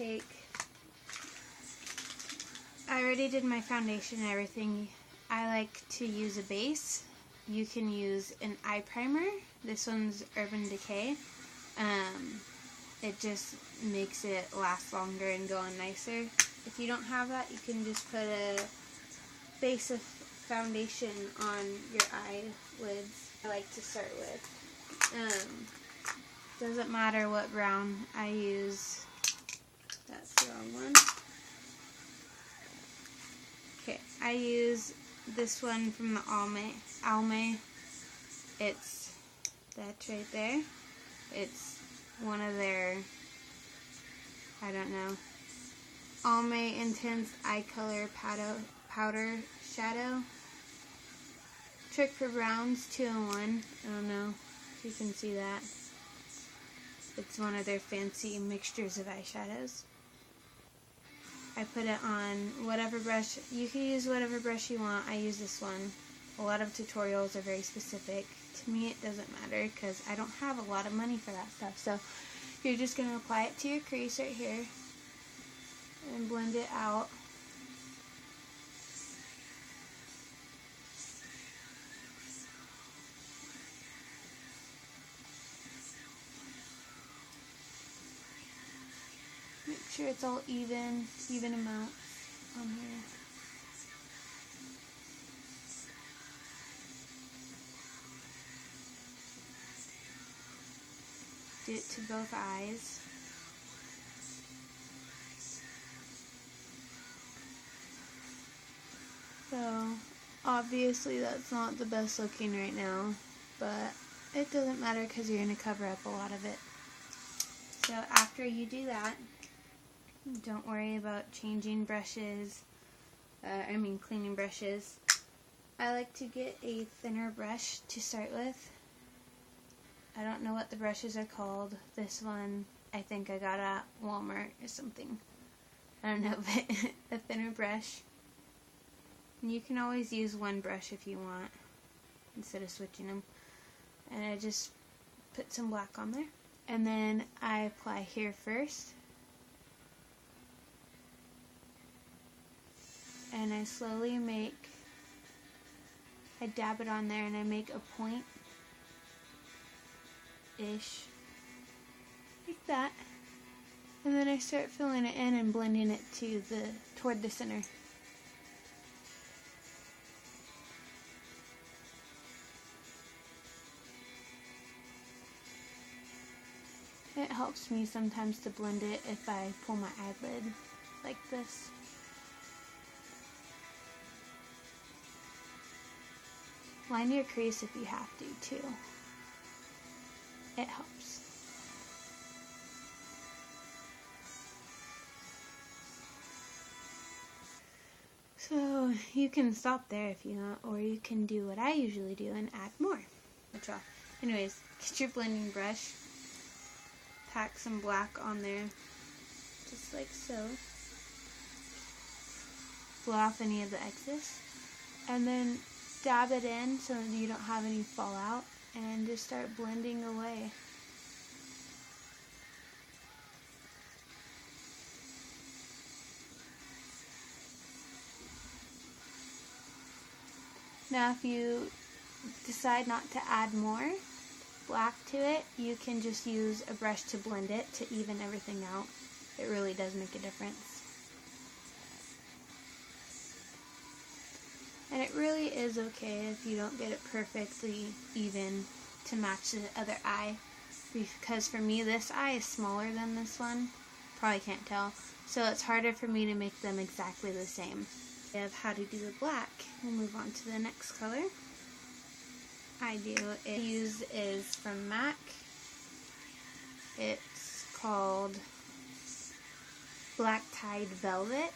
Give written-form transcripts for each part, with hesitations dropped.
I already did my foundation and everything. I like to use a base. You can use an eye primer. This one's Urban Decay. It just makes it last longer and go on nicer. If you don't have that, you can just put a base of foundation on your eyelids. I like to start with. Doesn't matter what brown I use. That's the wrong one. Okay, I use this one from the Almay. That's right there. It's one of their, I don't know, Almay Intense Eye Color Powder Shadow. Trick for Browns 2-in-1. I don't know if you can see that. It's one of their fancy mixtures of eyeshadows. I put it on whatever brush. You can use whatever brush you want. I use this one. A lot of tutorials are very specific. To me, it doesn't matter because I don't have a lot of money for that stuff. So you're just going to apply it to your crease right here and blend it out. Make sure it's all even amount on here. Do it to both eyes. So, obviously that's not the best looking right now, but it doesn't matter because you're going to cover up a lot of it. So after you do that, don't worry about changing brushes, cleaning brushes. I like to get a thinner brush to start with. I don't know what the brushes are called. This one I think I got at Walmart or something. I don't know, but a thinner brush. And you can always use one brush if you want, instead of switching them. And I just put some black on there. And then I apply here first. And I slowly I dab it on there and I make a point-ish, like that. And then I start filling it in and blending it toward the center. It helps me sometimes to blend it if I pull my eyelid like this. Line your crease if you have to, too. It helps. So, you can stop there if you want, or you can do what I usually do and add more. Anyways, get your blending brush, pack some black on there, just like so. Blow off any of the excess, and then dab it in so that you don't have any fallout, and just start blending away. Now if you decide not to add more black to it, you can just use a brush to blend it to even everything out. It really does make a difference. And it really is okay if you don't get it perfectly even to match the other eye. Because for me, this eye is smaller than this one. Probably can't tell. So it's harder for me to make them exactly the same. We have how to do the black. We'll move on to the next color. I use is from MAC. It's called Black Tide Velvet.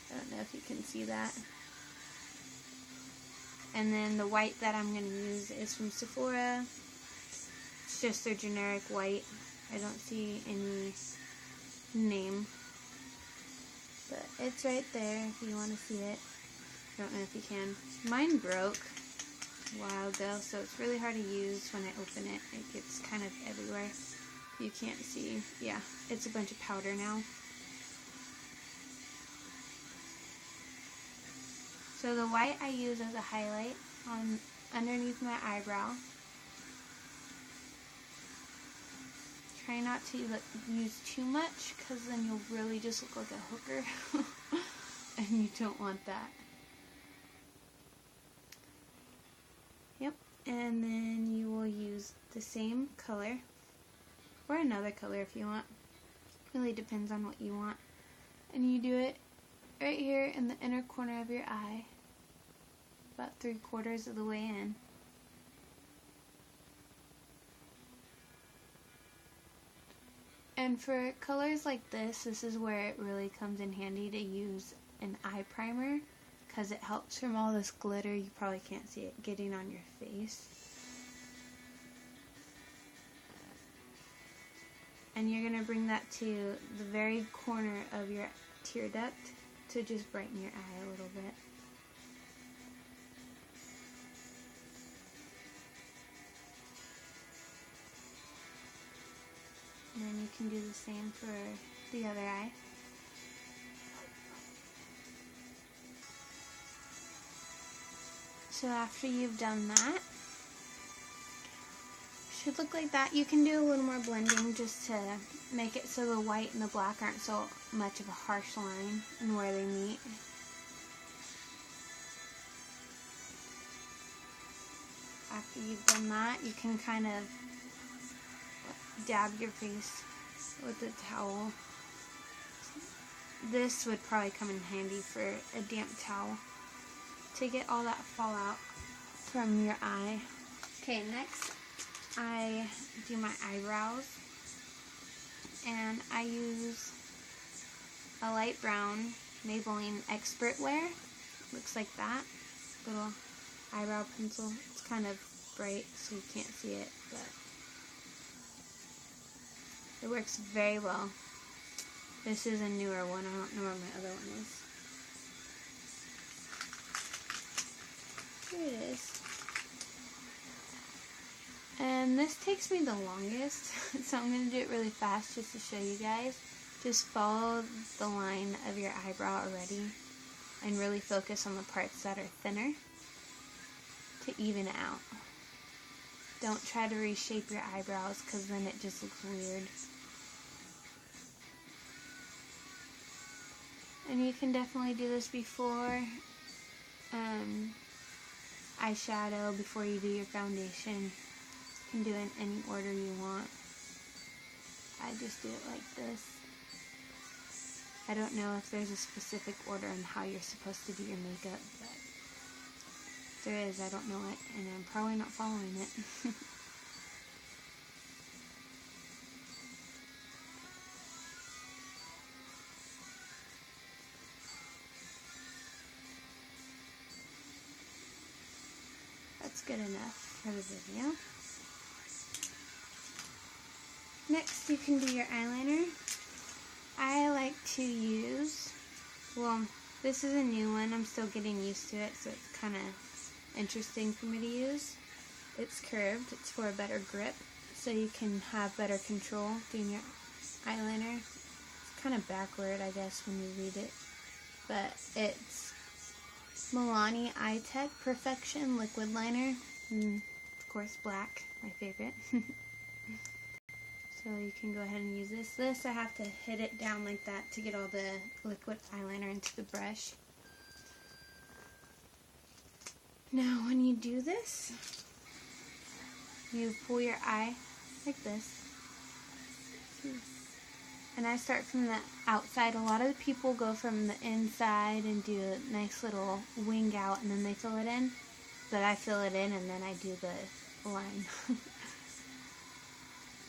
I don't know if you can see that. And then the white that I'm going to use is from Sephora. It's just their generic white. I don't see any name. But it's right there if you want to see it. I don't know if you can. Mine broke a while ago, so it's really hard to use when I open it. It gets kind of everywhere. You can't see. Yeah, it's a bunch of powder now. So the white I use as a highlight on underneath my eyebrow. Try not to use too much, because then you'll really just look like a hooker. And you don't want that. Yep, and then you will use the same color, or another color if you want. Really depends on what you want. And you do it right here in the inner corner of your eye, about 3/4 of the way in. And for colors like this is where it really comes in handy to use an eye primer, because it helps from all this glitter. You probably can't see it getting on your face. And you're going to bring that to the very corner of your tear duct to just brighten your eye a little bit. And then you can do the same for the other eye. So after you've done that, should look like that. You can do a little more blending just to make it so the white and the black aren't so much of a harsh line and where they meet. After you've done that, you can kind of dab your face with a towel. This would probably come in handy for a damp towel to get all that fallout from your eye. Okay, next I do my eyebrows, and I use a light brown Maybelline Expert Wear. Looks like that. Little eyebrow pencil. It's kind of bright so you can't see it, but it works very well. This is a newer one. I don't know where my other one is. Here it is. And this takes me the longest, so I'm going to do it really fast just to show you guys. Just follow the line of your eyebrow already and really focus on the parts that are thinner to even it out. Don't try to reshape your eyebrows, because then it just looks weird. And you can definitely do this before eyeshadow, before you do your foundation. You can do it in any order you want. I just do it like this. I don't know if there's a specific order on how you're supposed to do your makeup, but if there is, I don't know it, and I'm probably not following it. That's good enough for the video. Next, you can do your eyeliner. I like to use, well, this is a new one. I'm still getting used to it, so it's kind of interesting for me to use. It's curved. It's for a better grip, so you can have better control doing your eyeliner. It's kind of backward, I guess, when you read it, but it's Milani Eye Tech Perfection Liquid Liner. And of course, black, my favorite. So you can go ahead and use this. This, I have to hit it down like that to get all the liquid eyeliner into the brush. Now, when you do this, you pull your eye like this. And I start from the outside. A lot of the people go from the inside and do a nice little wing out, and then they fill it in. But I fill it in, and then I do the line.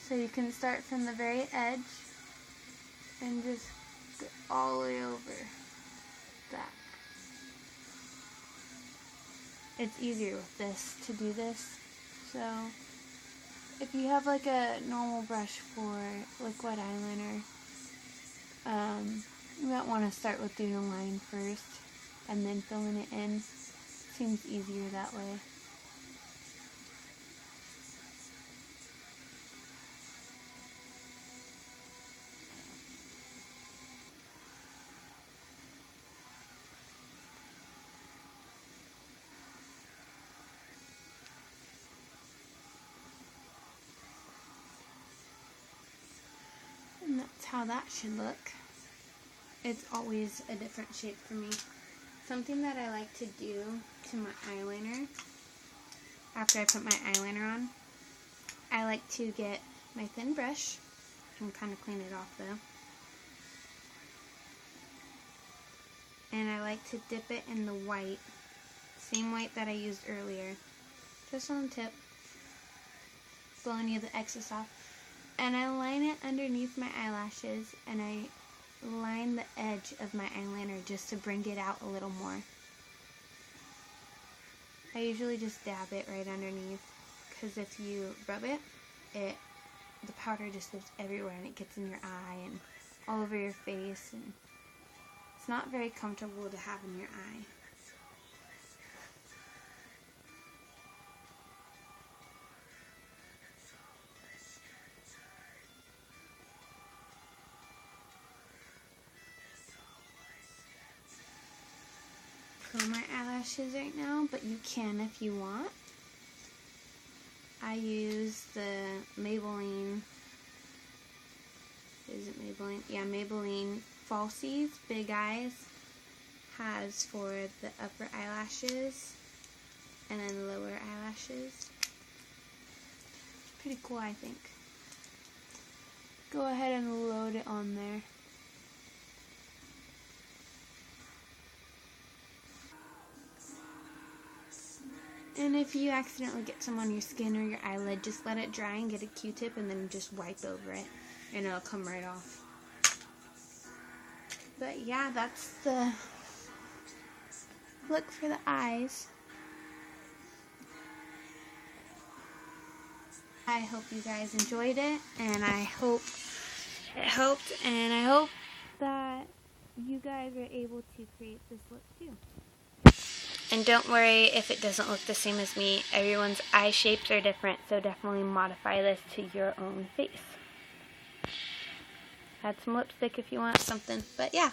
So you can start from the very edge and just go all the way over that. It's easier with this to do this. So if you have like a normal brush for liquid eyeliner, you might want to start with doing a line first and then filling it in. Seems easier that way. how that should look. It's always a different shape for me. Something that I like to do to my eyeliner, after I put my eyeliner on, I like to get my thin brush and kind of clean it off though. And I like to dip it in the white, same white that I used earlier, just on the tip, blow any of the excess off. And I line it underneath my eyelashes, and I line the edge of my eyeliner just to bring it out a little more. I usually just dab it right underneath, because if you rub it, the powder just goes everywhere and it gets in your eye and all over your face, and it's not very comfortable to have in your eye. Curl my eyelashes right now, but you can if you want. I use the Maybelline, is it Maybelline? Yeah, Maybelline Falsies Big Eyes has for the upper eyelashes and then lower eyelashes. Pretty cool, I think. Go ahead and load it on there. And if you accidentally get some on your skin or your eyelid, just let it dry and get a Q-tip and then just wipe over it and it'll come right off. But yeah, that's the look for the eyes. I hope you guys enjoyed it, and I hope it helped, and I hope that you guys are able to create this look too. And don't worry if it doesn't look the same as me. Everyone's eye shapes are different, so definitely modify this to your own face. Add some lipstick if you want something. But yeah.